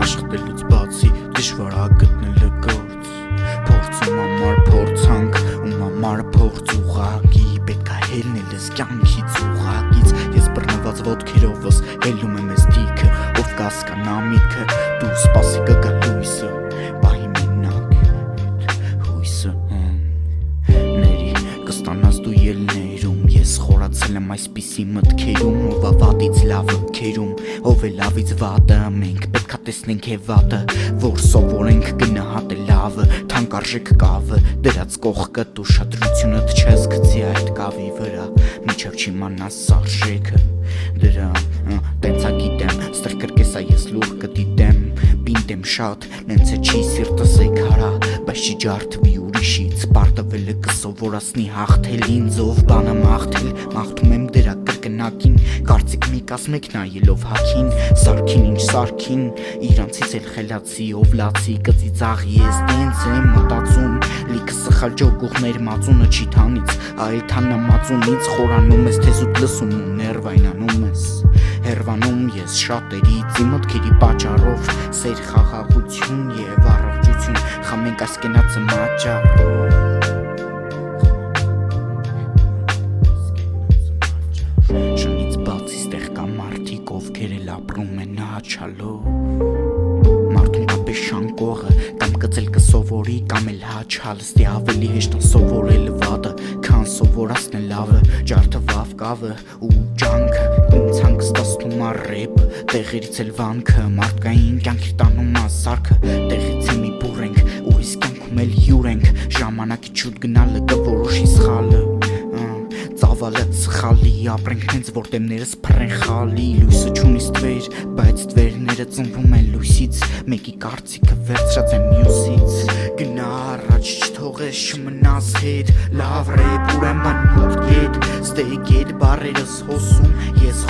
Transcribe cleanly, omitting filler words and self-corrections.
Աշխատելուց բացի դժվար է գտնելը գործ Փորձում համար փորձանք ում համար փորձ ուղղակի Պետք է հելնել ես կյանքից ուղղակից Ես բռնված ոտքերովս հելում եմ ես դիքը Ով կհասկանա միտքը դու սպասի կգա լույսը Բահի մենակ հույսը Ների կստանաս դու ելներում Ես խորացել եմ այսպիսի մտքերում Ով ավատից լավը քերում Ով է լավից վատը Մենք պետք է տեսնենք է վատը Որ սովորենք գնահատել լավը Թանկարժեք կավը Դրած կողքը դու շատրությունդ չես գցի այդ կավի վրա Միջև չիմանաս արժեքը Դրա տենց է գիտեմ Ստեղ կրկեսա ես լուր կդիտեմ Պինտեմ շատ նենց է չի սիրտս է քարա Բայց չի ջարդվի ուրիշից Պարտվելը կսովորացնի հաղթել ինձ Ով բանը մաղթել Մաղթում եմ դրա կրկնակին Կարծիք մի կազմեք նայելով հակին Սարքին ինչ սարքին Իրանցից էլ խելացի ով լացի Կծիծաղի ես տենց եմ մտածում Լիքը սխալ ջոգուղներ մածունը չի թանից Այլ թանամածունից խորանում ես թեզուտ լսում ու ներվայնանում ես Հերվանում ես շատերից իմ մտքերի պատճառով Սեր խաղաղություն և առողջություն Խամենք այս կենացը մաճառով Շնից բացի ստեղ կա մարդիկ ովքեր էլ ապրում են հաչալով Մարդուն կապես շանկողը կամ կծել կսովորի կամ էլ հաչալ Ստի ավելի հեշտ են սովորել վատը Քան սովորացնել լավը Ջարդը վավ կավը ու ջանքը Ինձ հանգստացնում ա ռեպը Տեղերից էլ վանքը Մարդկային կյանքի տանում ա սարքը Տեղից է մի բուր ենք ու իսկ կյանքում էլ յուր ենք Ժամանակի չուտ գնալը կորոշի սխալը Ծավալը սխալի ապրենք հենց որ դեմներս փռեն խալի Լույսը չունի ստվեր, բայց ստվերները ծնվում են լույսից Մեկի կարծիքը վերցրած է մյուսից Գնա առաջ չթողես չմնաս հետ Լավ ռեպ ուրեմն մոտ գետ Ստե գետ բարերս հոսում Ես